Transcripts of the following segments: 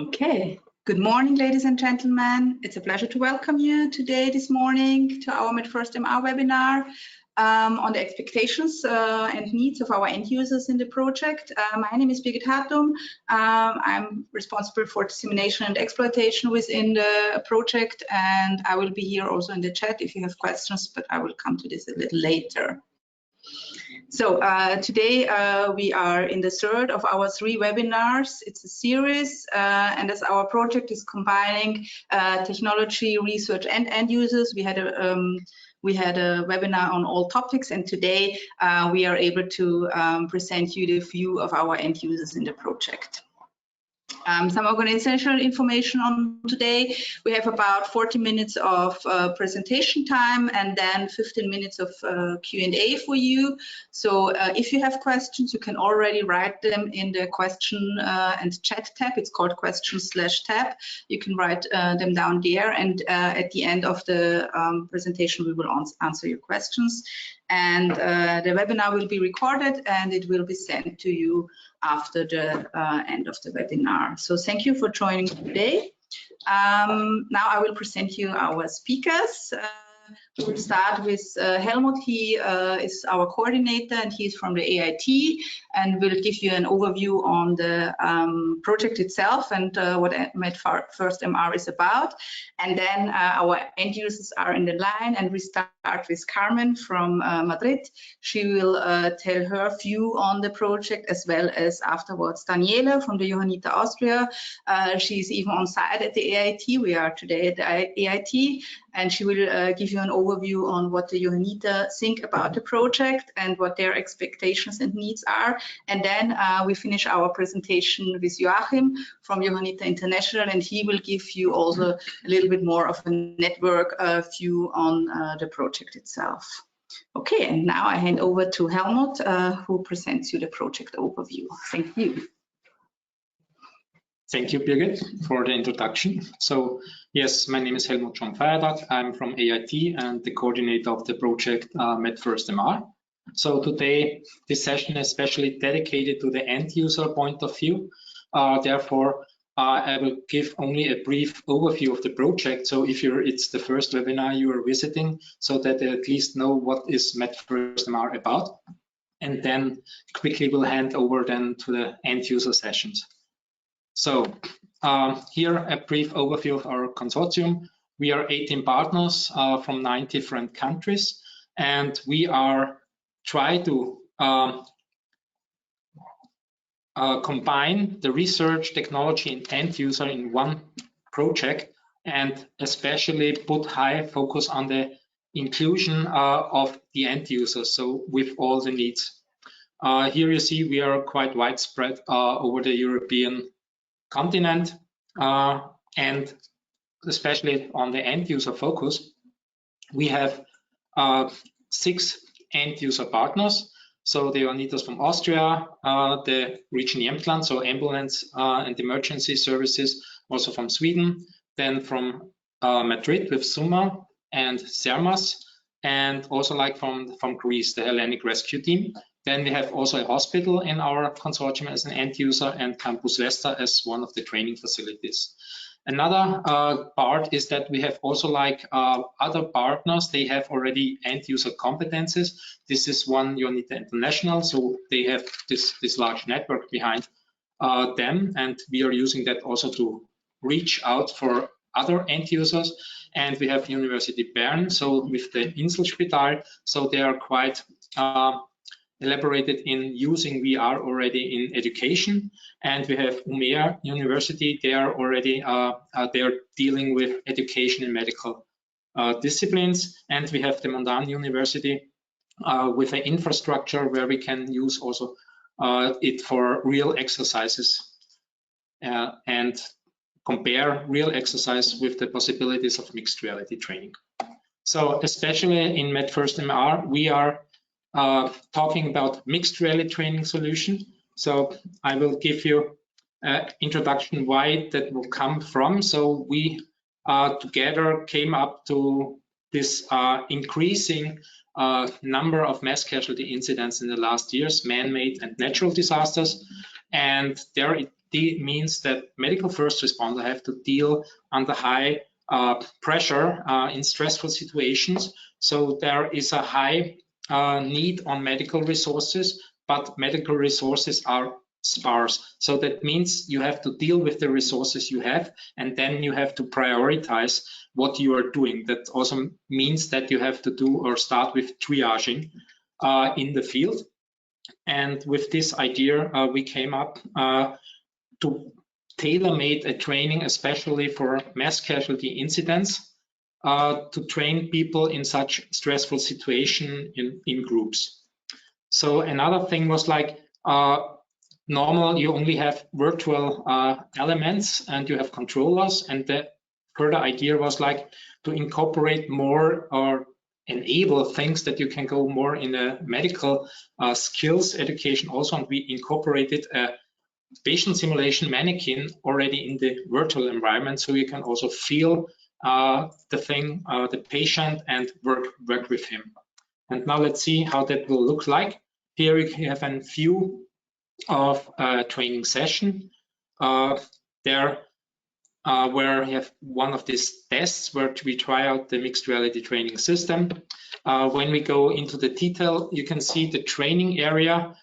Okay, good morning, ladies and gentlemen. It's a pleasure to welcome you today, this morning, to our MED1stMR webinar on the expectations and needs of our end users in the project. My name is Birgit Hartung. I'm responsible for dissemination and exploitation within the project, and I will be here also in the chat if you have questions, but I will come to this a little later. So today we are in the third of our 3 webinars. It's a series, and as our project is combining technology, research, and end users, we had a webinar on all topics, and today we are able to present you the view of our end users in the project. Some organizational information on today. We have about 40 minutes of presentation time and then 15 minutes of Q&A for you. So if you have questions, you can already write them in the question and chat tab. It's called questions/tab. You can write them down there, and at the end of the presentation, we will answer your questions. And the webinar will be recorded and it will be sent to you after the end of the webinar. So thank you for joining today. Now I will present you our speakers. We will start with Helmut. He is our coordinator and he's from the AIT and will give you an overview on the project itself and what MED1stMR is about. And then our end users are in the line, and we start with Carmen from Madrid. She will tell her view on the project, as well as afterwards Daniela from the Johanniter, Austria. She's even on site at the AIT. We are today at the AIT, and she will give you an overview on what the Johanniter think about the project and what their expectations and needs are. And then we finish our presentation with Joachim from Johanniter International, and he will give you also a little bit more of a network view on the project itself. Okay, and now I hand over to Helmut, who presents you the project overview. Thank you. Thank you, Birgit, for the introduction. So, yes, my name is Helmut John Feiertag. I'm from AIT and the coordinator of the project MED1stMR. So today, this session is especially dedicated to the end user point of view. Therefore, I will give only a brief overview of the project. So if it's the first webinar you are visiting, so that they at least know what is MED1stMR about. And then quickly we'll hand over then to the end user sessions. So here a brief overview of our consortium. We are 18 partners from 9 different countries, and we are trying to combine the research, technology, and end user in one project, and especially put high focus on the inclusion of the end users, so with all the needs. Here you see we are quite widespread over the European continent, and especially on the end user focus, we have 6 end user partners. So the Johanniter from Austria, the region Jämtland, so ambulance and emergency services, also from Sweden, then from Madrid with SUMA and SERMAS, and also like from Greece, the Hellenic Rescue Team. Then we have also a hospital in our consortium as an end user, and Campus Vesta as one of the training facilities. Another part is that we have also like other partners, they have already end user competences. This is one Johanniter International, so they have this large network behind them, and we are using that also to reach out for other end users. And we have University Bern, so with the Inselspital, so they are quite elaborated in using VR already in education. And we have Umea University, they are already they are dealing with education and medical disciplines. And we have the Mondan University with an infrastructure where we can use also it for real exercises and compare real exercise with the possibilities of mixed reality training. So especially in MED1stMR, we are talking about mixed reality training solution. So I will give you an introduction why that will come from. So we together came up to this increasing number of mass casualty incidents in the last years, man-made and natural disasters. And there it means that medical first responders have to deal under high pressure in stressful situations. So there is a high need on medical resources, but medical resources are sparse. So that means you have to deal with the resources you have, and then you have to prioritize what you are doing. That also means that you have to do or start with triaging in the field. And with this idea, we came up to tailor-made a training especially for mass casualty incidents to train people in such stressful situation in groups. So another thing was like, normal, you only have virtual elements and you have controllers, and the further idea was like to incorporate more or enable things that you can go more in a medical skills education also, and we incorporated a patient simulation mannequin already in the virtual environment, so you can also feel the patient and work with him. And now let's see how that will look like. Here we have a view of a training session. Where we have one of these tests where we try out the mixed reality training system. When we go into the detail, you can see the training area,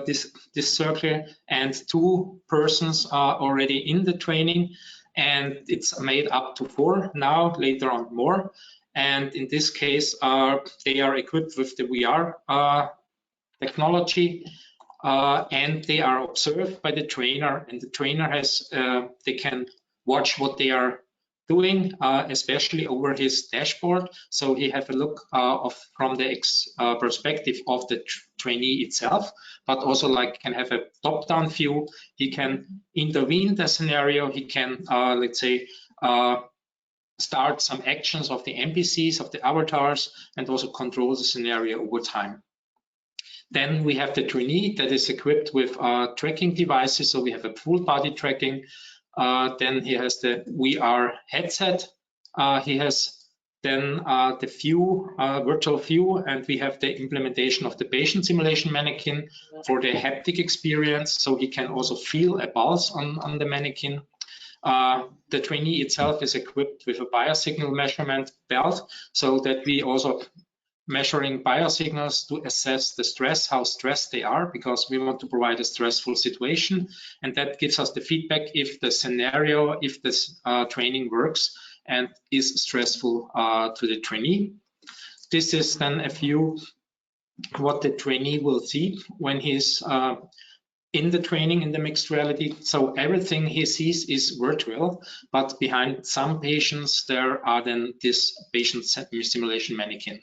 this circle, and 2 persons are already in the training, and it's made up to 4 now, later on more. And in this case, they are equipped with the VR technology. And they are observed by the trainer, and the trainer has they can watch what they are doing, especially over his dashboard. So he have a look from the perspective of the trainee itself, but also like can have a top-down view. He can intervene the scenario. He can let's say start some actions of the NPCs, of the avatars, and also control the scenario over time. Then we have the trainee that is equipped with tracking devices. So we have a full body tracking. Then he has the VR headset. He has then the view, virtual view, and we have the implementation of the patient simulation mannequin for the haptic experience. So he can also feel a pulse on the mannequin. The trainee itself is equipped with a biosignal measurement belt, so that we also measuring biosignals to assess the stress, how stressed they are, because we want to provide a stressful situation, and that gives us the feedback if the scenario, if this training works and is stressful to the trainee. This is then a view what the trainee will see when he's in the training in the mixed reality. So everything he sees is virtual, but behind some patients there are then this patient simulation mannequin.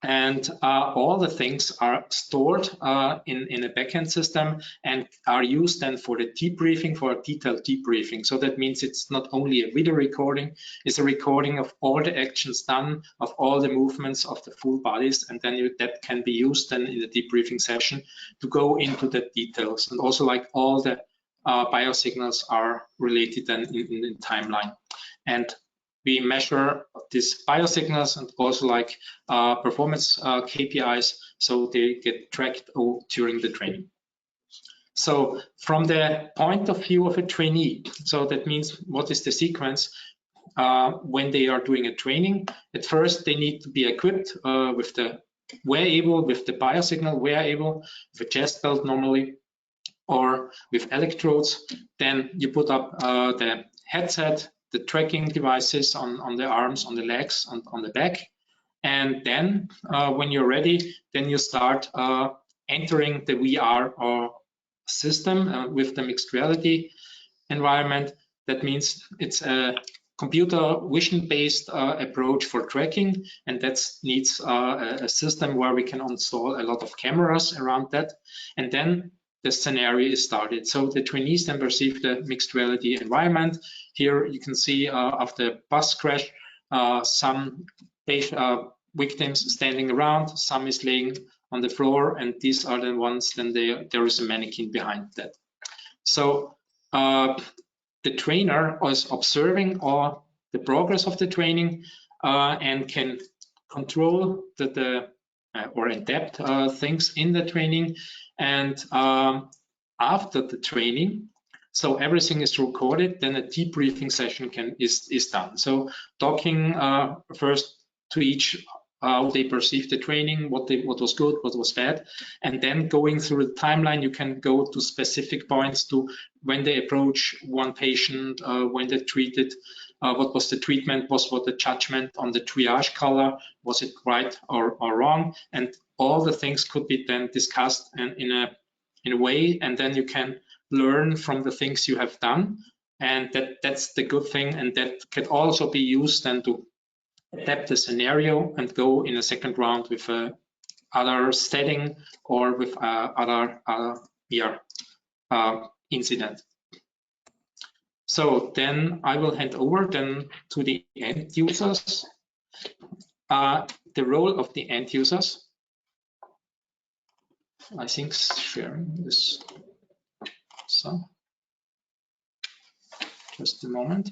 And all the things are stored in a backend system and are used then for the debriefing, for a detailed debriefing. So that means it's not only a video recording, it's a recording of all the actions done, of all the movements of the full bodies, and then that can be used then in the debriefing session to go into the details. And also like all the biosignals are related then in timeline. And we measure these biosignals and also like performance KPIs, so they get tracked during the training. So from the point of view of a trainee, so that means what is the sequence when they are doing a training? At first, they need to be equipped with the wearable, with the biosignal wearable, with a chest belt normally, or with electrodes. Then you put up the headset, the tracking devices on the arms, on the legs, on the back. And then when you're ready, then you start entering the VR system with the mixed reality environment. That means it's a computer vision-based approach for tracking, and that needs a system where we can install a lot of cameras around that. And then the scenario is started. So the trainees then perceive the mixed reality environment. Here you can see after a bus crash, some victims standing around, some is laying on the floor, and these are the ones, then there is a mannequin behind that. So the trainer is observing all the progress of the training and can control or adapt things in the training. And after the training, so everything is recorded, then a debriefing session is done. So talking first to each how they perceived the training, what was good, what was bad, and then going through the timeline, you can go to specific points to when they approach one patient, when they treated, what was the treatment, what the judgment on the triage color, was it right or wrong, and all the things could be then discussed in a way, and then you can learn from the things you have done, and that's the good thing, and that can also be used then to adapt the scenario and go in a second round with other setting or with other incident. So then I will hand over then to the end users. The role of the end users. I think sharing this. So just a moment.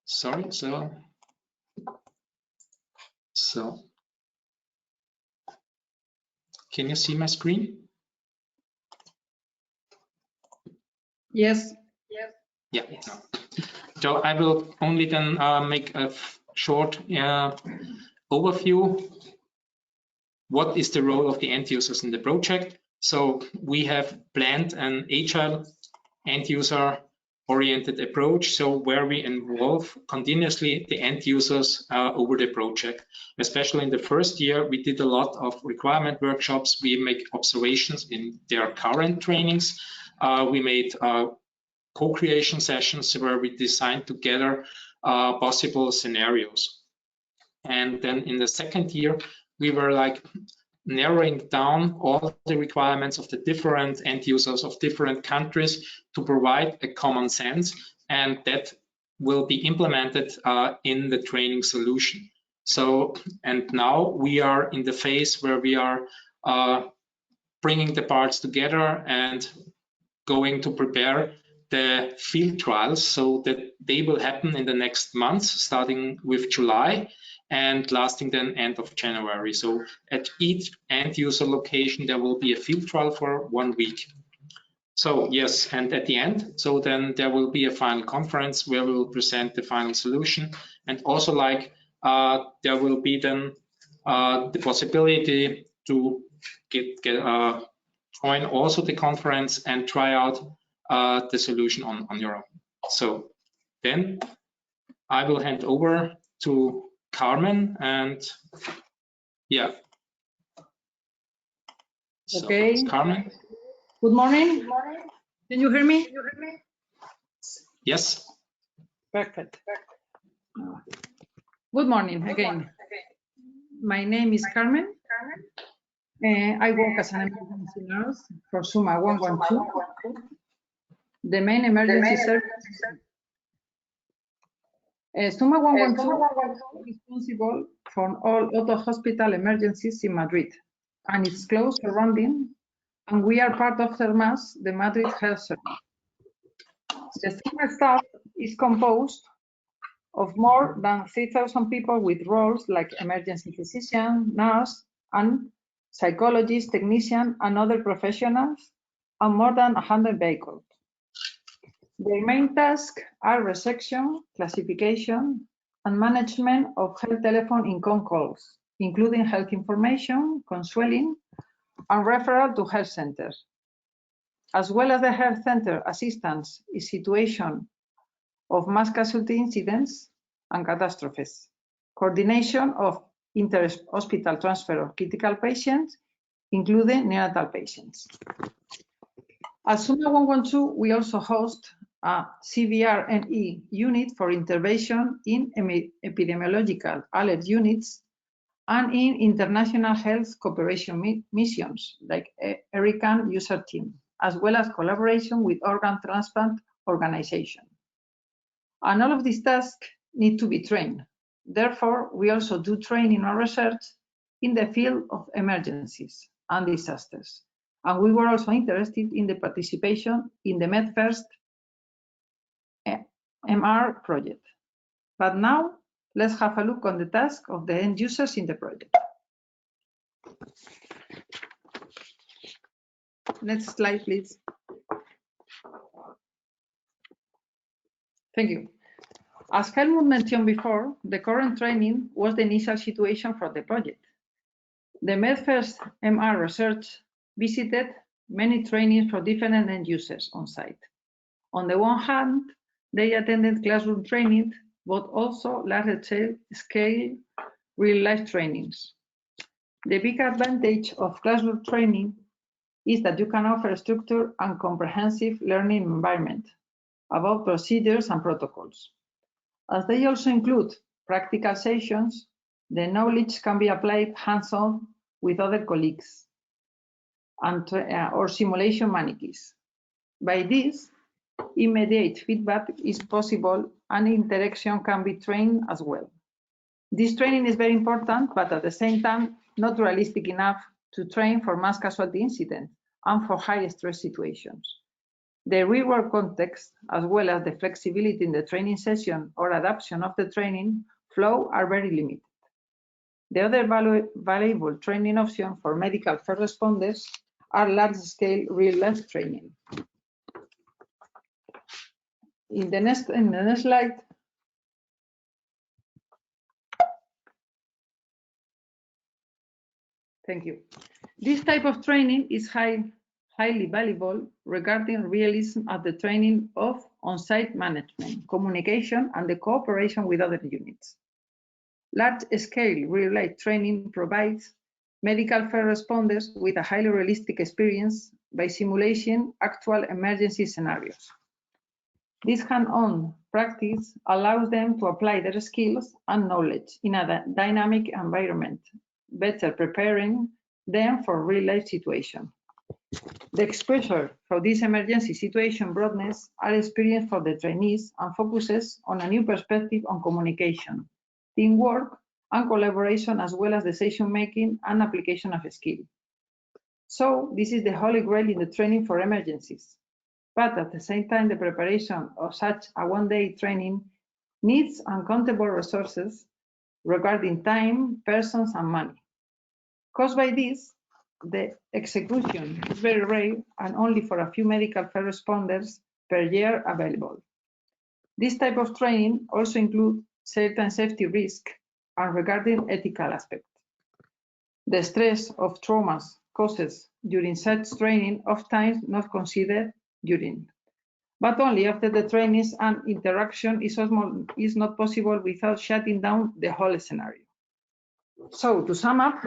Sorry, so can you see my screen? Yes. Yeah. No. So I will only then make a short overview. What is the role of the end users in the project? So we have planned an agile end user oriented approach, so where we involve continuously the end users over the project. Especially in the first year, we did a lot of requirement workshops. We make observations in their current trainings. We made co-creation sessions where we designed together possible scenarios. And then in the second year, we were like narrowing down all the requirements of the different end users of different countries to provide a common sense, and that will be implemented in the training solution. So, and now we are in the phase where we are bringing the parts together and going to prepare the field trials so that they will happen in the next months, starting with July and lasting then end of January. So at each end user location, there will be a field trial for 1 week. So yes, and at the end, so then there will be a final conference where we will present the final solution, and also like there will be then the possibility to join also the conference and try out the solution on your own. So then I will hand over to Carmen, and yeah. Okay. So, Carmen. Good morning. Can you hear me? Yes. Perfect. Good morning again. My name is Carmen. I work as an emergency nurse for SUMA 112, the main emergency service. SUMA 112 is responsible for all auto hospital emergencies in Madrid and its close surrounding, and we are part of SERMAS, the Madrid Health Service. The SUMA staff is composed of more than 3,000 people with roles like emergency physician, nurse, and psychologist, technician, and other professionals, and more than 100 vehicles. Their main tasks are reception, classification, and management of health telephone income calls, including health information, counseling, and referral to health centers, as well as the health center assistance in situation of mass casualty incidents and catastrophes, coordination of inter-hospital transfer of critical patients, including neonatal patients. At SUMA 112, we also host a CBRNE unit for intervention in epidemiological alert units and in international health cooperation missions like ERICAN user team, as well as collaboration with organ transplant organization. And all of these tasks need to be trained. Therefore, we also do training or research in the field of emergencies, and disasters. And we were also interested in the participation in the MED1stMR project. But now, let's have a look on the task of the end users in the project. Next slide, please. Thank you. As Helmut mentioned before, the current training was the initial situation for the project. The MED1stMR research visited many trainings for different end users on site. On the one hand, they attended classroom training, but also large-scale real-life trainings. The big advantage of classroom training is that you can offer a structured and comprehensive learning environment about procedures and protocols. As they also include practical sessions, the knowledge can be applied hands-on with other colleagues and or simulation manichees. By this, immediate feedback is possible and interaction can be trained as well. This training is very important, but at the same time, not realistic enough to train for mass casualty incidents and for high stress situations. The real-world context, as well as the flexibility in the training session or adaptation of the training flow are very limited. The other valuable training option for medical first responders are large-scale real-life training. In the next slide, thank you. This type of training is highly valuable regarding realism at the training of on-site management, communication, and the cooperation with other units. Large-scale real-life training provides medical first responders with a highly realistic experience by simulating actual emergency scenarios. This hand-on practice allows them to apply their skills and knowledge in a dynamic environment, better preparing them for real-life situations. The exposure for this emergency situation broadness are experienced for the trainees and focuses on a new perspective on communication, teamwork, and collaboration, as well as decision-making and application of skill. So this is the holy grail in the training for emergencies. But at the same time, the preparation of such a one-day training needs uncountable resources regarding time, persons, and money. Caused by this, the execution is very rare and only for a few medical first responders per year available. This type of training also includes certain safety risks and regarding ethical aspects. The stress of traumas caused during such training oftentimes not considered during, but only after the trainings and interaction is not possible without shutting down the whole scenario. So to sum up,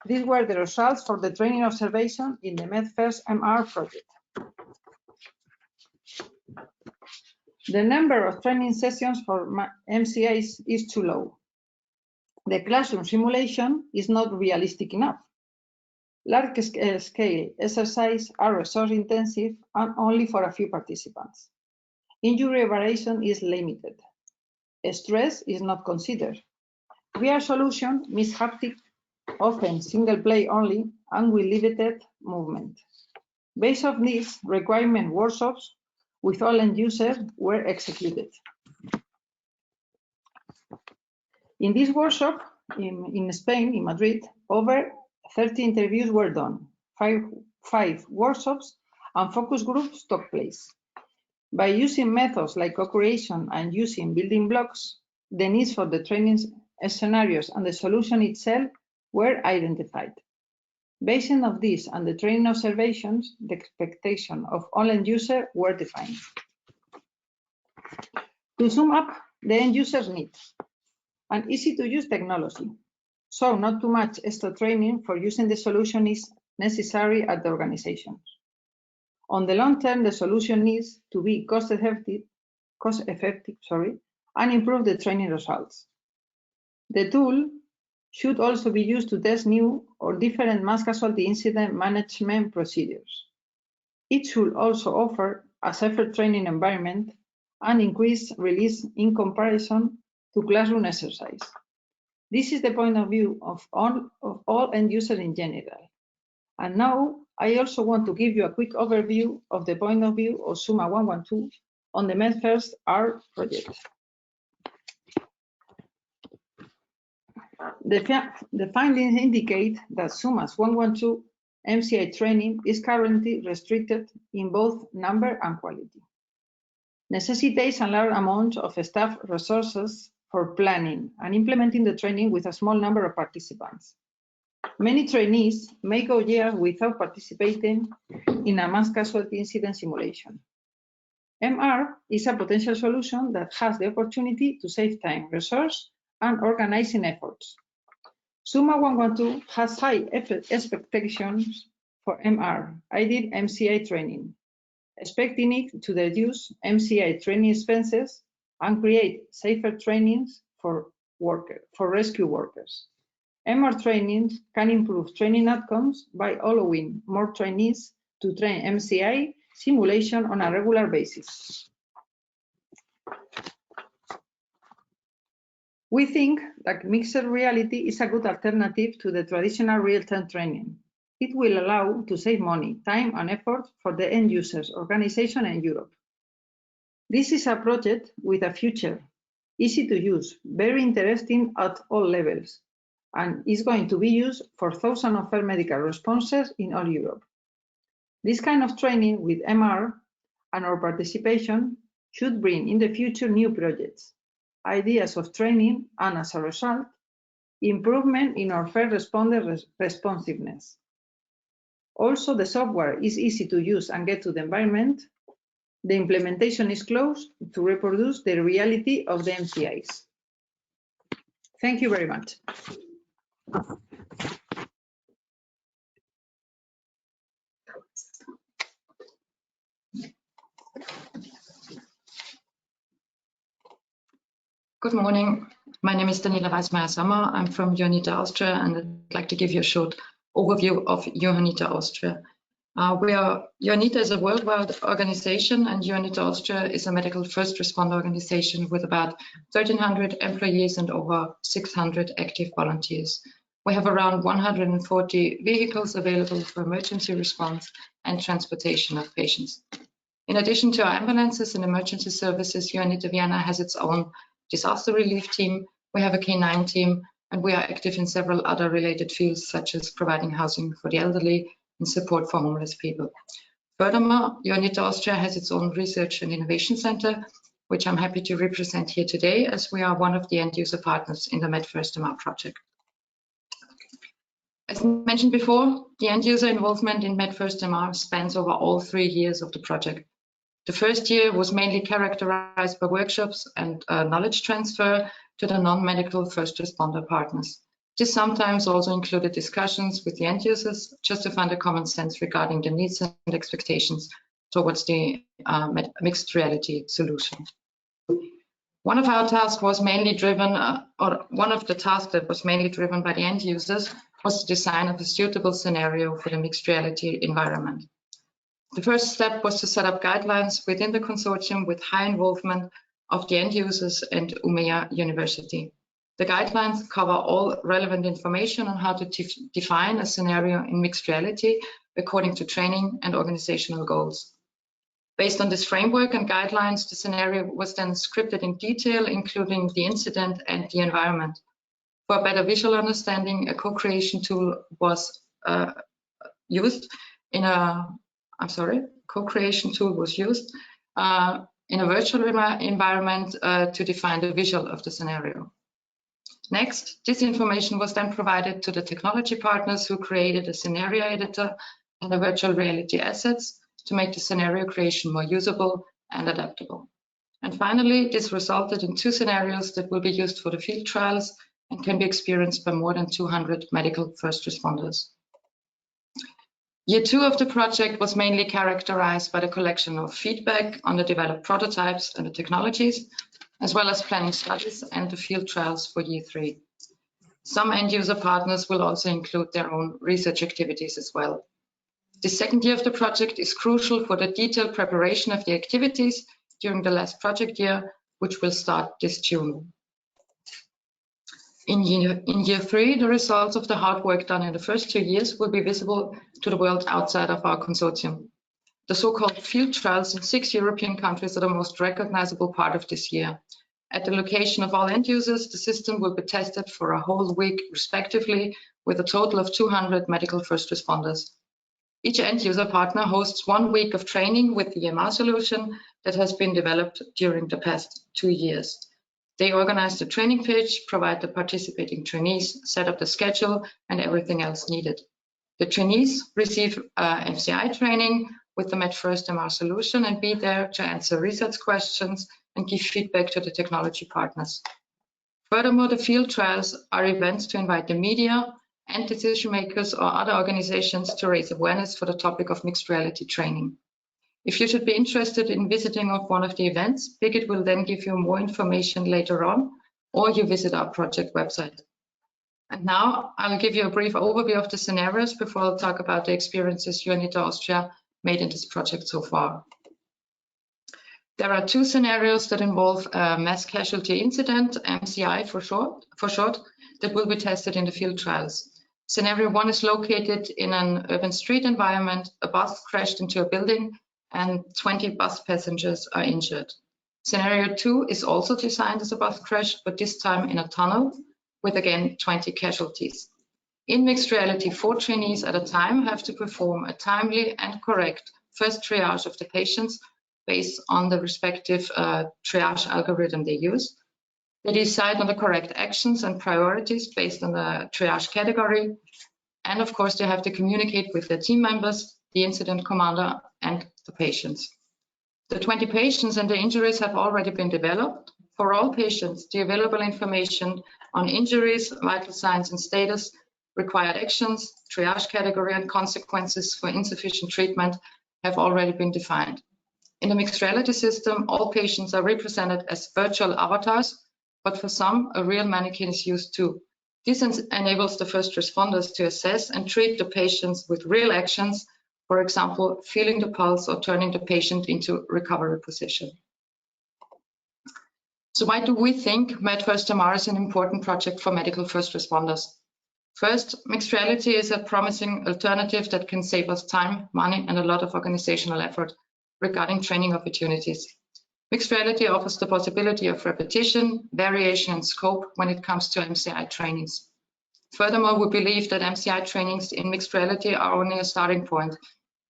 these were the results for the training observation in the MED1stMR project. The number of training sessions for MCAs is too low. The classroom simulation is not realistic enough. Large-scale exercises are resource-intensive and only for a few participants. Injury variation is limited. Stress is not considered. VR solution means haptic, often single play only, and with limited movement. Based on this, requirement workshops with all end users were executed. In this workshop in Spain, in Madrid, over 30 interviews were done, five workshops and focus groups took place. By using methods like co-creation and using building blocks, the needs for the training scenarios and the solution itself were identified. Based on this and the training observations, the expectation of all end users were defined. To sum up, the end users need an easy-to-use technology, so not too much extra training for using the solution is necessary at the organizations. On the long term, the solution needs to be cost-effective, and improve the training results. The tool should also be used to test new or different mass casualty incident management procedures. It should also offer a safer training environment and increase release in comparison to classroom exercise. This is the point of view of all end users in general. And now I also want to give you a quick overview of the point of view of SUMA 112 on the MED1stMR project. The findings indicate that SUMA's 112 MCI training is currently restricted in both number and quality. Necessitates a large amount of staff resources for planning and implementing the training with a small number of participants. Many trainees may go years without participating in a mass casualty incident simulation. MR is a potential solution that has the opportunity to save time, resource, and organizing efforts. SUMA 112 has high expectations for MR. I did MCI training, expecting it to reduce MCI training expenses and create safer trainings for rescue workers. MR training can improve training outcomes by allowing more trainees to train MCI simulation on a regular basis. We think that mixed reality is a good alternative to the traditional real-time training. It will allow to save money, time, and effort for the end users, organization, and Europe. This is a project with a future, easy to use, very interesting at all levels, and is going to be used for thousands of first medical responses in all Europe. This kind of training with MR and our participation should bring in the future new projects, ideas of training, and as a result, improvement in our first responder responsiveness. Also, the software is easy to use and get to the environment. The implementation is close to reproduce the reality of the MCIs. Thank you very much. Good morning. My name is Daniela Weismeier-Sommer. I'm from Johanniter, Austria, and I'd like to give you a short overview of Johanniter, Austria. Johanniter is a worldwide organization, and Johanniter, Austria is a medical first responder organization with about 1,300 employees and over 600 active volunteers. We have around 140 vehicles available for emergency response and transportation of patients. In addition to our ambulances and emergency services, Johanniter Vienna has its own disaster relief team. We have a K9 team, and we are active in several other related fields, such as providing housing for the elderly and support for homeless people. Furthermore, Johanniter Austria has its own research and innovation center, which I'm happy to represent here today, as we are one of the end user partners in the MED1stMR project. As mentioned before, the end user involvement in MED1stMR spans over all 3 years of the project. The first year was mainly characterized by workshops and knowledge transfer to the non-medical first responder partners. This sometimes also included discussions with the end users just to find a common sense regarding the needs and expectations towards the mixed reality solution. One of our tasks was mainly driven, or one of the tasks that was mainly driven by the end users was the design of a suitable scenario for the mixed reality environment. The first step was to set up guidelines within the consortium with high involvement of the end users and Umeå University. The guidelines cover all relevant information on how to define a scenario in mixed reality according to training and organizational goals. Based on this framework and guidelines, the scenario was then scripted in detail, including the incident and the environment. For a better visual understanding, a co-creation tool was used in a virtual environment to define the visual of the scenario. Next, this information was then provided to the technology partners who created a scenario editor and the virtual reality assets to make the scenario creation more usable and adaptable. And finally, this resulted in 2 scenarios that will be used for the field trials and can be experienced by more than 200 medical first responders. Year 2 of the project was mainly characterized by the collection of feedback on the developed prototypes and the technologies, as well as planning studies and the field trials for year 3. Some end user partners will also include their own research activities as well. The second year of the project is crucial for the detailed preparation of the activities during the last project year, which will start this June. In year 3, the results of the hard work done in the first 2 years will be visible to the world outside of our consortium. The so-called field trials in 6 European countries are the most recognizable part of this year. At the location of all end users, the system will be tested for a whole week respectively, with a total of 200 medical first responders. Each end user partner hosts 1 week of training with the EMR solution that has been developed during the past 2 years. They organize the training pitch, provide the participating trainees, set up the schedule, and everything else needed. The trainees receive MCI training with the MED1stMR solution and be there to answer research questions and give feedback to the technology partners. Furthermore, the field trials are events to invite the media and decision makers or other organizations to raise awareness for the topic of mixed reality training. If you should be interested in visiting one of the events, Birgit will then give you more information later on, or you visit our project website. And now I'll give you a brief overview of the scenarios before I'll talk about the experiences Johanniter Austria made in this project so far. There are 2 scenarios that involve a mass casualty incident, MCI for short, that will be tested in the field trials. Scenario 1 is located in an urban street environment. A bus crashed into a building and 20 bus passengers are injured. Scenario 2 is also designed as a bus crash, but this time in a tunnel with again 20 casualties. In mixed reality, 4 trainees at a time have to perform a timely and correct first triage of the patients based on the respective triage algorithm they use. They decide on the correct actions and priorities based on the triage category. And of course, they have to communicate with their team members, the incident commander, and the patients. The 20 patients and the injuries have already been developed. For all patients, the available information on injuries, vital signs and status, required actions, triage category, and consequences for insufficient treatment have already been defined. In the mixed reality system, all patients are represented as virtual avatars, but for some, a real mannequin is used too. This enables the first responders to assess and treat the patients with real actions, for example, feeling the pulse or turning the patient into recovery position. So why do we think MED1stMR is an important project for medical first responders? First, mixed reality is a promising alternative that can save us time, money, and a lot of organizational effort regarding training opportunities. Mixed reality offers the possibility of repetition, variation, and scope when it comes to MCI trainings. Furthermore, we believe that MCI trainings in mixed reality are only a starting point.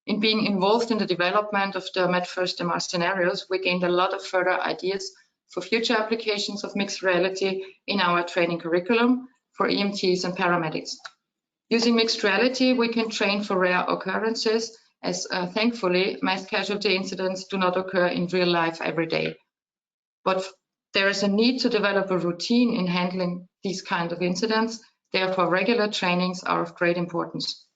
In being involved in the development of the MED1stMR scenarios, we gained a lot of further ideas for future applications of mixed reality in our training curriculum for EMTs and paramedics. Using mixed reality, we can train for rare occurrences, as thankfully mass casualty incidents do not occur in real life every day. But there is a need to develop a routine in handling these kinds of incidents. Therefore, regular trainings are of great importance.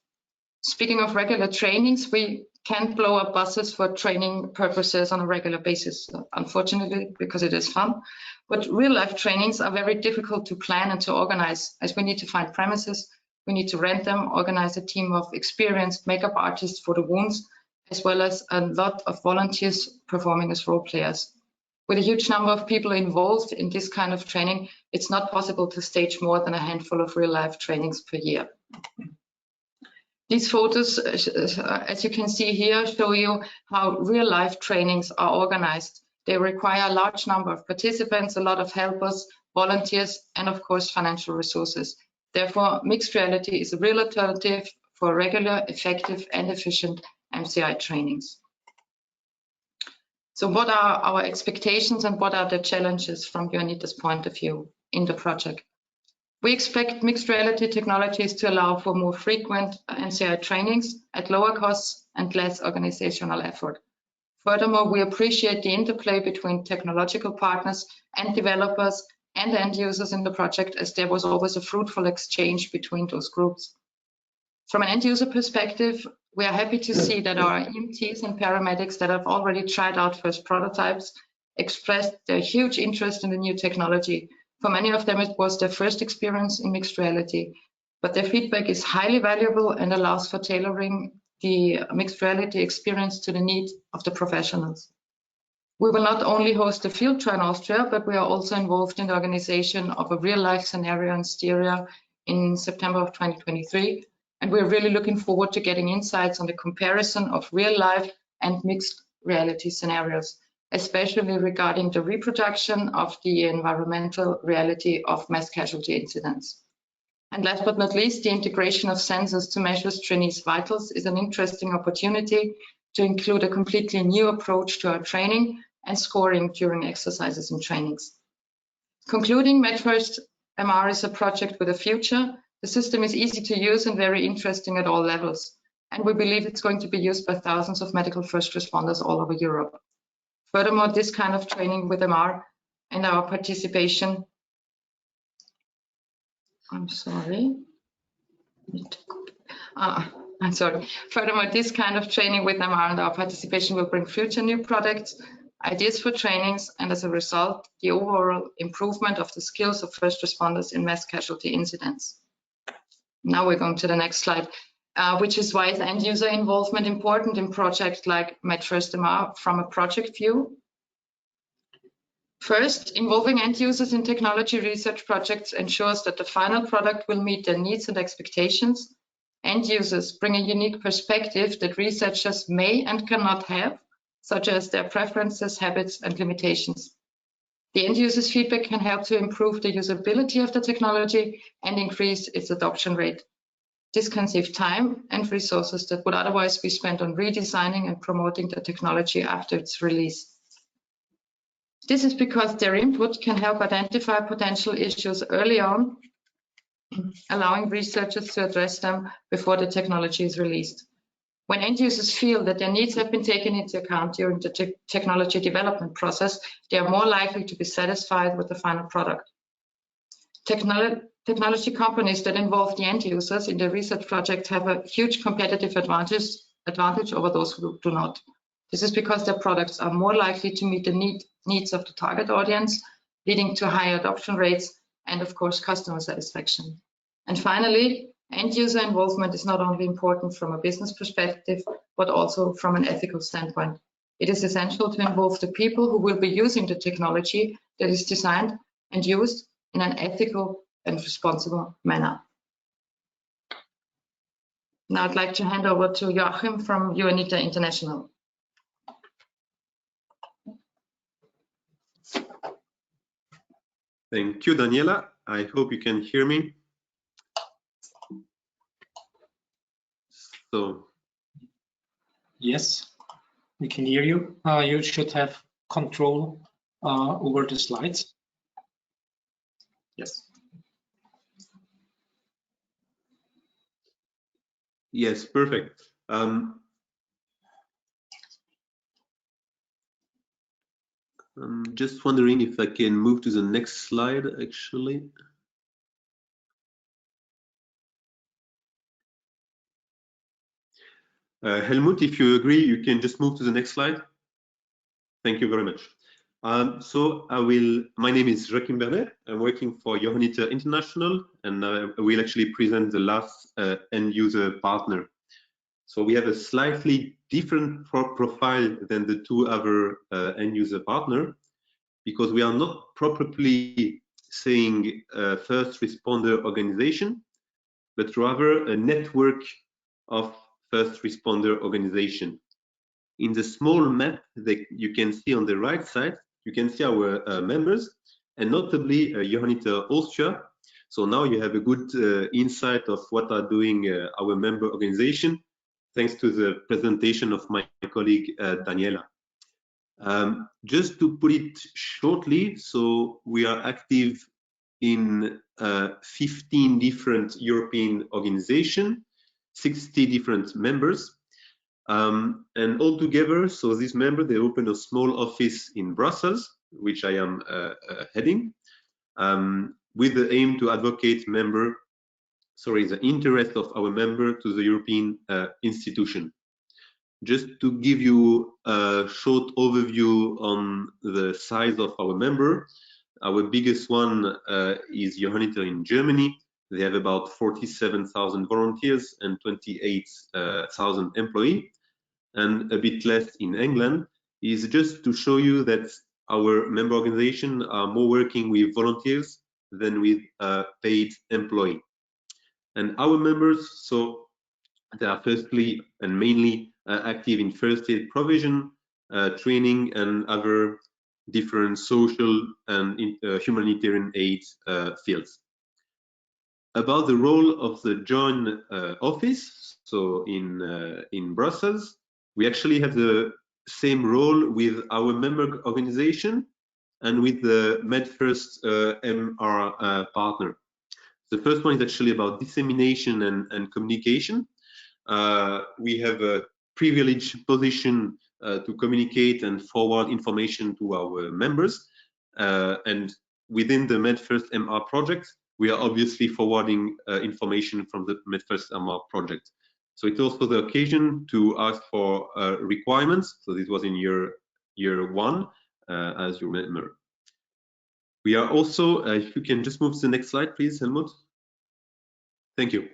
Speaking of regular trainings, we can't blow up buses for training purposes on a regular basis, unfortunately, because it is fun. But real life trainings are very difficult to plan and to organize, as we need to find premises, we need to rent them, organize a team of experienced makeup artists for the wounds, as well as a lot of volunteers performing as role players. With a huge number of people involved in this kind of training, it's not possible to stage more than a handful of real life trainings per year. These photos, as you can see here, show you how real life trainings are organized. They require a large number of participants, a lot of helpers, volunteers, and of course, financial resources. Therefore, mixed reality is a real alternative for regular, effective, and efficient MCI trainings. So what are our expectations and what are the challenges from Johanniter's point of view in the project? We expect mixed reality technologies to allow for more frequent MCI trainings at lower costs and less organizational effort. Furthermore, we appreciate the interplay between technological partners and developers and end users in the project, as there was always a fruitful exchange between those groups. From an end user perspective, we are happy to see that our EMTs and paramedics that have already tried out first prototypes expressed their huge interest in the new technology. For many of them, it was their first experience in mixed reality, but their feedback is highly valuable and allows for tailoring the mixed reality experience to the needs of the professionals. We will not only host a field trial in Austria, but we are also involved in the organization of a real-life scenario in Styria in September of 2023. And we're really looking forward to getting insights on the comparison of real-life and mixed reality scenarios, especially regarding the reproduction of the environmental reality of mass casualty incidents. And last but not least, the integration of sensors to measure trainees' vitals is an interesting opportunity to include a completely new approach to our training and scoring during exercises and trainings. Concluding, MED1stMR is a project with a future. The system is easy to use and very interesting at all levels. And we believe it's going to be used by thousands of medical first responders all over Europe. Furthermore, this kind of training with MR and our participation, Furthermore, this kind of training with MR and our participation will bring future new products, ideas for trainings, and as a result, the overall improvement of the skills of first responders in mass casualty incidents. Now we're going to the next slide, which is why is end user involvement important in projects like MED1stMR from a project view. First, involving end users in technology research projects ensures that the final product will meet their needs and expectations. End users bring a unique perspective that researchers may and cannot have, such as their preferences, habits, and limitations. The end user's feedback can help to improve the usability of the technology and increase its adoption rate. This can save time and resources that would otherwise be spent on redesigning and promoting the technology after its release. This is because their input can help identify potential issues early on, allowing researchers to address them before the technology is released. When end users feel that their needs have been taken into account during the technology development process, they are more likely to be satisfied with the final product. Technology companies that involve the end users in the research project have a huge competitive advantage over those who do not. This is because their products are more likely to meet the needs of the target audience, leading to higher adoption rates and, of course, customer satisfaction. And finally, end user involvement is not only important from a business perspective, but also from an ethical standpoint. It is essential to involve the people who will be using the technology that is designed and used in an ethical and responsible manner. Now I'd like to hand over to Joachim from Johanniter International. Thank you, Daniela. I hope you can hear me. So, yes, we can hear you. You should have control over the slides. Yes. Yes, perfect. I'm just wondering if I can move to the next slide, actually. Helmut, if you agree, you can just move to the next slide. Thank you very much. My name is Joachim Bernet. I'm working for Johanniter International, and I will actually present the last end user partner. So we have a slightly different profile than the two other end user partner, because we are not properly saying a first responder organization, but rather a network of first responder organization. In the small map that you can see on the right side, you can see our members, and notably Johanniter Austria. So now you have a good insight of what are doing our member organization, thanks to the presentation of my colleague Daniela. Just to put it shortly, so we are active in 15 different European organizations, 60 different members, and all together, so these members, they open a small office in Brussels, which I am heading, with the aim to advocate the interest of our member to the European institution. Just to give you a short overview on the size of our member, our biggest one is Johanniter in Germany. They have about 47,000 volunteers and 28,000 employees, and a bit less in England. is just to show you that our member organization are more working with volunteers than with paid employee. And our members, so they are firstly and mainly active in first aid provision, training, and other different social and humanitarian aid fields. About the role of the joint office, so in Brussels, we actually have the same role with our member organization and with the MED1stMR partner. The first one is actually about dissemination and communication. We have a privileged position to communicate and forward information to our members. And within the MED1stMR project, we are obviously forwarding information from the MED1stMR project. So it's also the occasion to ask for requirements. So this was in year one, as you remember. We are also, if you can just move to the next slide, please, Helmut. Thank you.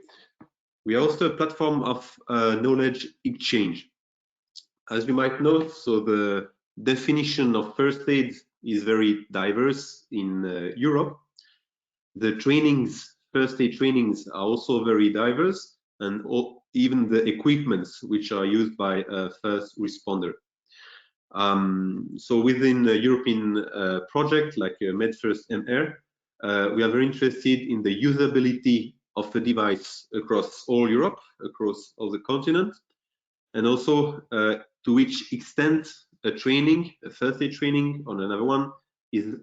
We are also a platform of knowledge exchange. As you might know, so the definition of first aid is very diverse in Europe. The trainings, first aid trainings, are also very diverse, and even the equipments which are used by a first responder. So within the European project like MED1stMR, we are very interested in the usability of the device across all Europe, across all the continent, and also to which extent a training, a first aid training on another one, is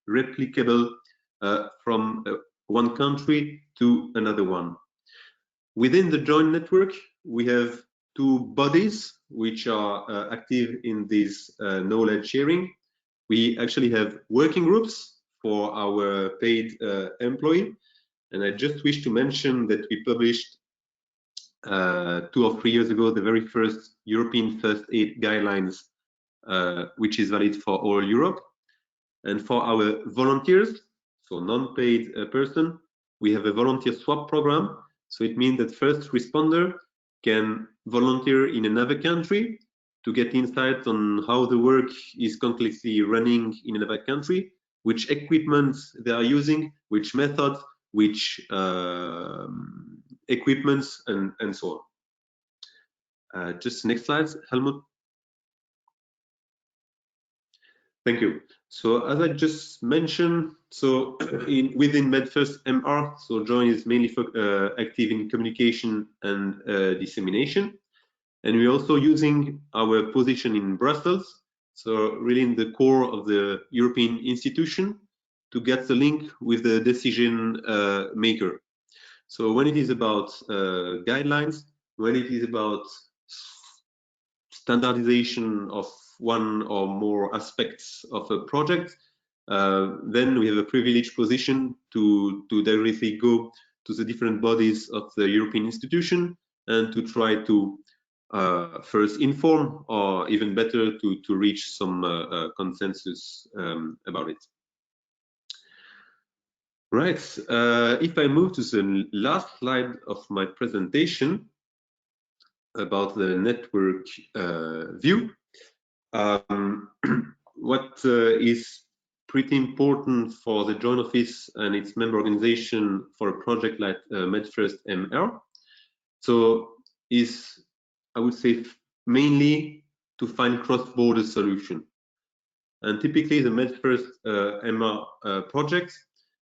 replicable from one country to another one. Within the joint network, we have two bodies which are active in this knowledge sharing. We actually have working groups for our paid employee. And I just wish to mention that we published 2 or 3 years ago the very first European first aid guidelines, which is valid for all Europe. And for our volunteers, so non-paid person, we have a volunteer swap program. So it means that first responder can volunteer in another country to get insight on how the work is concretely running in another country, which equipment they are using, which method, which equipments, and so on. Just next slide, Helmut. Thank you. So as I just mentioned, so within MED1stMR, so joint is mainly active in communication and dissemination. And we're also using our position in Brussels, so really in the core of the European institution, to get the link with the decision maker. So when it is about guidelines, when it is about standardization of one or more aspects of a project, then we have a privileged position to directly go to the different bodies of the European institution and to try to first inform, or even better, to reach some consensus about it. Right, if I move to the last slide of my presentation about the network view, what is pretty important for the joint office and its member organization for a project like MED1stMR, so is, I would say, mainly to find cross-border solution. And typically the MED1stMR project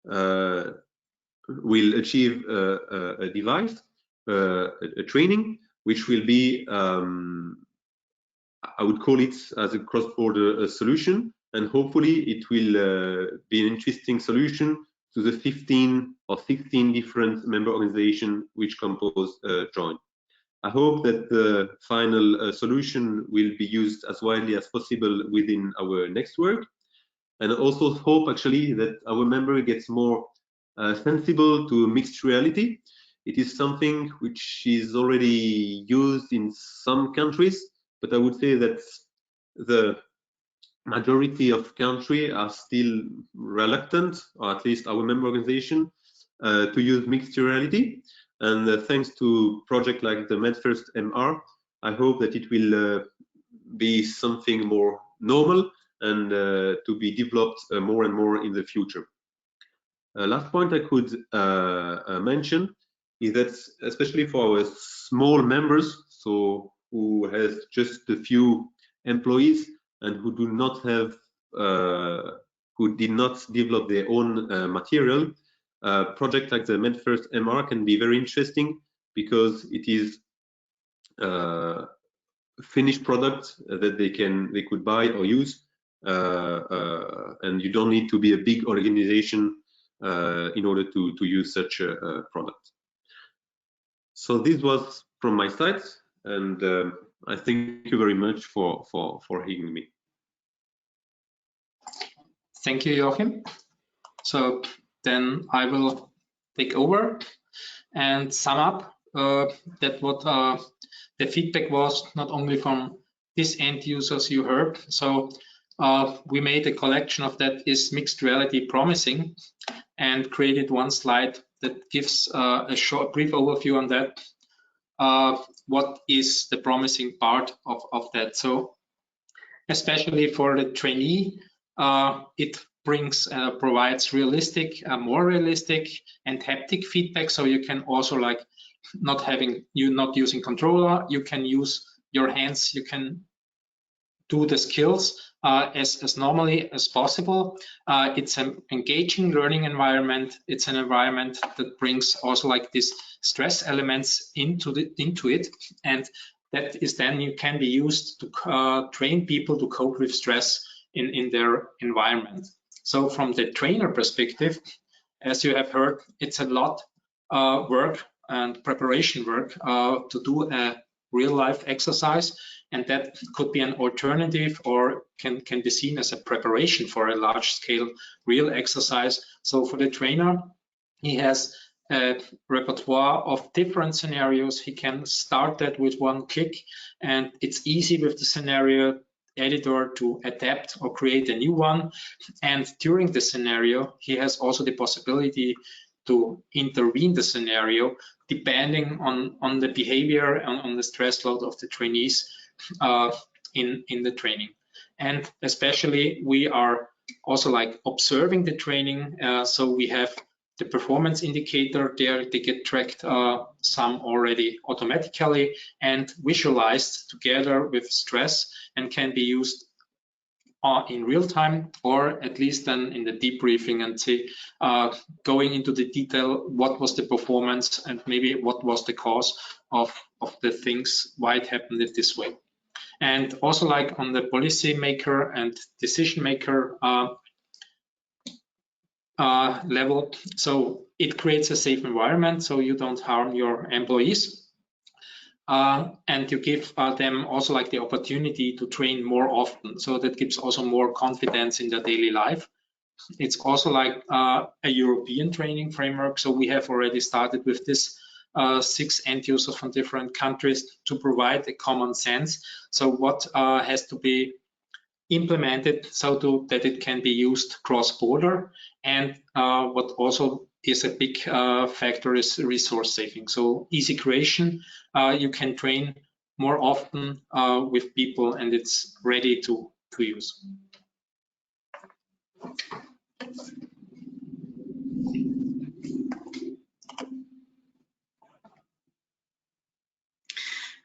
will achieve a device, a training, which will be, I would call it as a cross-border solution, and hopefully it will be an interesting solution to the 15 or 16 different member organizations which compose joint. I hope that the final solution will be used as widely as possible within our next work, and also hope actually that our member gets more sensible to mixed reality. It is something which is already used in some countries, but I would say that the majority of countries are still reluctant, or at least our member organization, to use mixed reality. And thanks to projects like the MED1stMR, I hope that it will be something more normal and to be developed more and more in the future. Last point I could mention is that especially for our small members, so who has just a few employees and who do not have, who did not develop their own material, project like the MED1stMR can be very interesting because it is finished product that they could buy or use, and you don't need to be a big organization in order to use such a product. So this was from my side, and I thank you very much for hearing me. Thank you, Joachim. So then I will take over and sum up that what the feedback was, not only from these end users you heard. So we made a collection of that is mixed reality promising, and created one slide that gives a short brief overview on that. What is the promising part of that? So especially for the trainee, it brings provides realistic, more realistic and haptic feedback. So you can also, like, not using controller, you can use your hands, you can do the skills as normally as possible. It's an engaging learning environment. It's an environment that brings also like these stress elements into it, and that is then you can be used to train people to cope with stress in their environment. So from the trainer perspective, as you have heard, it's a lot work and preparation work to do a real life exercise, and that could be an alternative or can be seen as a preparation for a large scale real exercise. So for the trainer, he has a repertoire of different scenarios. He can start that with one click, and it's easy with the scenario editor to adapt or create a new one. And during the scenario, he has also the possibility to intervene the scenario depending on the behavior and on the stress load of the trainees in the training. And especially we are also like observing the training, so we have the performance indicator there. They get tracked, some already automatically and visualized together with stress, and can be used in real time, or at least then in the debriefing, and see going into the detail what was the performance and maybe what was the cause of the things, why it happened this way. And also like on the policy maker and decision maker level, so it creates a safe environment so you don't harm your employees. And you give them also like the opportunity to train more often, so that gives also more confidence in their daily life. It's also like a European training framework, so we have already started with this 6 end users from different countries to provide a common sense. So what has to be implemented so that it can be used cross-border, and what also is a big factor is resource saving. So easy creation, you can train more often with people, and it's ready to use.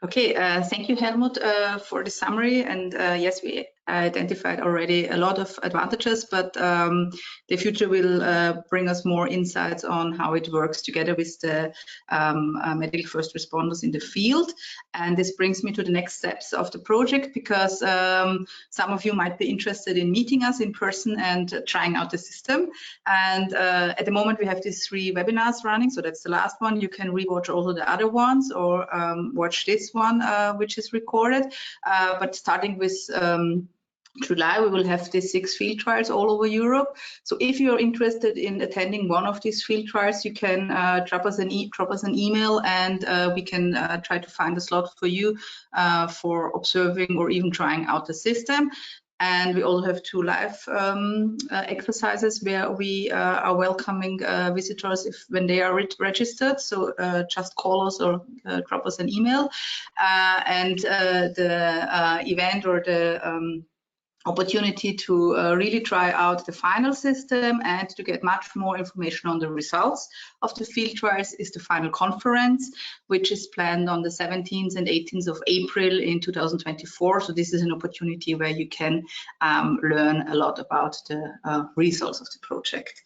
Okay, thank you, Helmut, for the summary. And yes, we identified already a lot of advantages, but the future will bring us more insights on how it works together with the medical first responders in the field. And this brings me to the next steps of the project, because some of you might be interested in meeting us in person and trying out the system. And at the moment, we have these 3 webinars running, so that's the last one. You can rewatch also the other ones, or watch this one, which is recorded. But starting with July, we will have these 6 field trials all over Europe. So if you're interested in attending one of these field trials, you can drop us an email, and we can try to find a slot for you for observing or even trying out the system. And we also have 2 live exercises where we are welcoming visitors when they are registered. So just call us or drop us an email. And the event or the opportunity to really try out the final system and to get much more information on the results of the field trials is the final conference, which is planned on the 17th and 18th of April in 2024. So this is an opportunity where you can learn a lot about the results of the project.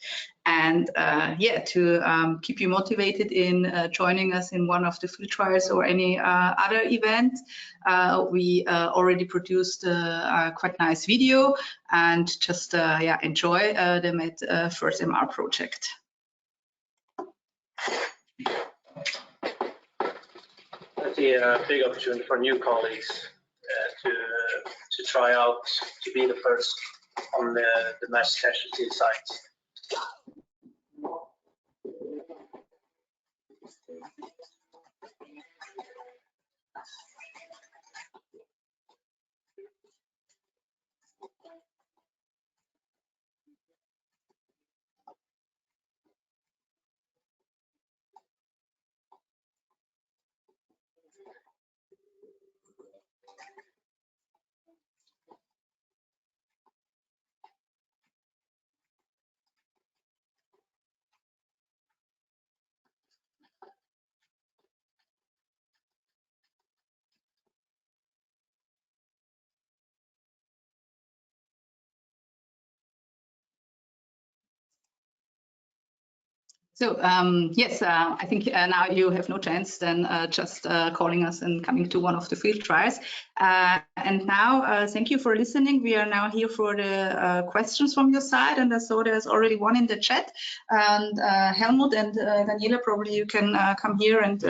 And yeah, to keep you motivated in joining us in one of the field trials or any other event, we already produced a quite nice video, and just yeah, enjoy the MED1stMR project. I see a big opportunity for new colleagues to try out to be the first on the mass casualty site. So yes, I think now you have no chance then just calling us and coming to one of the field trials. And now, thank you for listening. We are now here for the questions from your side, and I saw there's already one in the chat. And Helmut and Daniela, probably you can come here and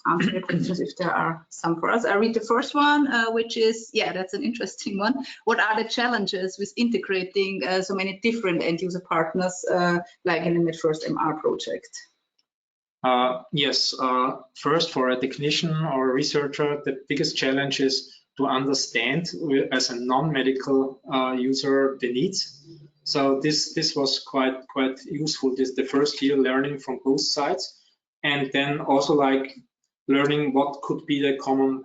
answer the questions if there are some for us. I read the first one, which is, yeah, that's an interesting one. What are the challenges with integrating so many different end user partners like in the MED1stMR project? Yes, first for a technician or a researcher, the biggest challenge is to understand as a non-medical user the needs. So this was quite useful. This the first year learning from both sides, and then also like learning what could be the common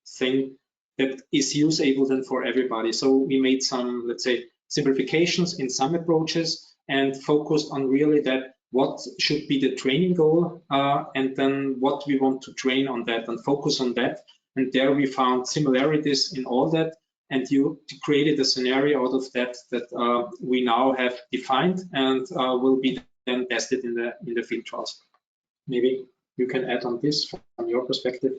thing that is usable then for everybody. So we made some, let's say, simplifications in some approaches and focused on really that what should be the training goal and then what we want to train on that and focus on that. And there we found similarities in all that, and you created a scenario out of that we now have defined and will be then tested in the field trials. Maybe you can add on this from your perspective.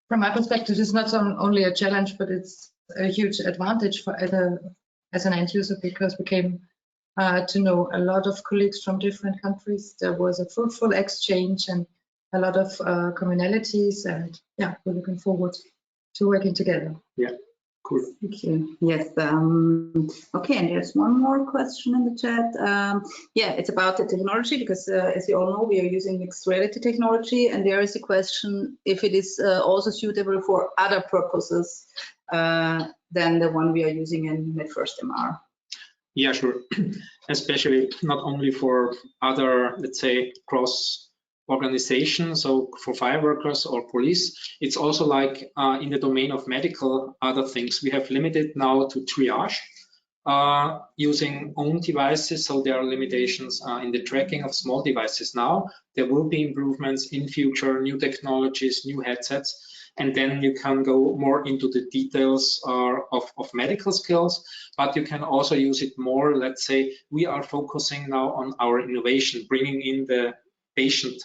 From my perspective, it's not only a challenge, but it's a huge advantage for as an end user, because we came to know a lot of colleagues from different countries. There was a fruitful exchange and a lot of commonalities, and yeah, we're looking forward to working together. Yeah, cool. Thank you. Yes. Okay, and there's one more question in the chat. Yeah, it's about the technology, because as you all know, we are using mixed reality technology, and there is a question if it is also suitable for other purposes than the one we are using in MED1stMR. Yeah, sure. Especially not only for other, let's say, cross organizations, so for fireworkers or police, it's also like in the domain of medical other things. We have limited now to triage using own devices, so there are limitations in the tracking of small devices now. There will be improvements in future, new technologies, new headsets, and then you can go more into the details of medical skills, but you can also use it more. Let's say we are focusing now on our innovation, bringing in the patient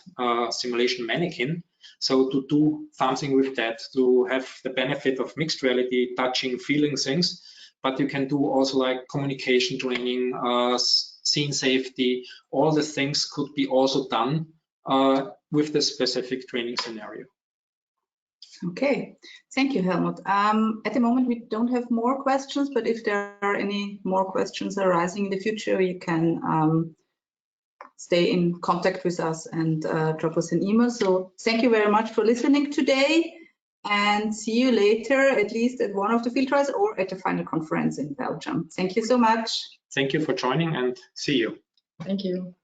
simulation mannequin. So to do something with that, to have the benefit of mixed reality, touching, feeling things, but you can do also like communication training, scene safety, all the things could be also done with the specific training scenario. Okay, thank you, Helmut. At the moment, we don't have more questions, but if there are any more questions arising in the future, you can stay in contact with us and drop us an email. So thank you very much for listening today. and see you later, at least at one of the field trials or at the final conference in Belgium. Thank you so much. Thank you for joining and see you. Thank you.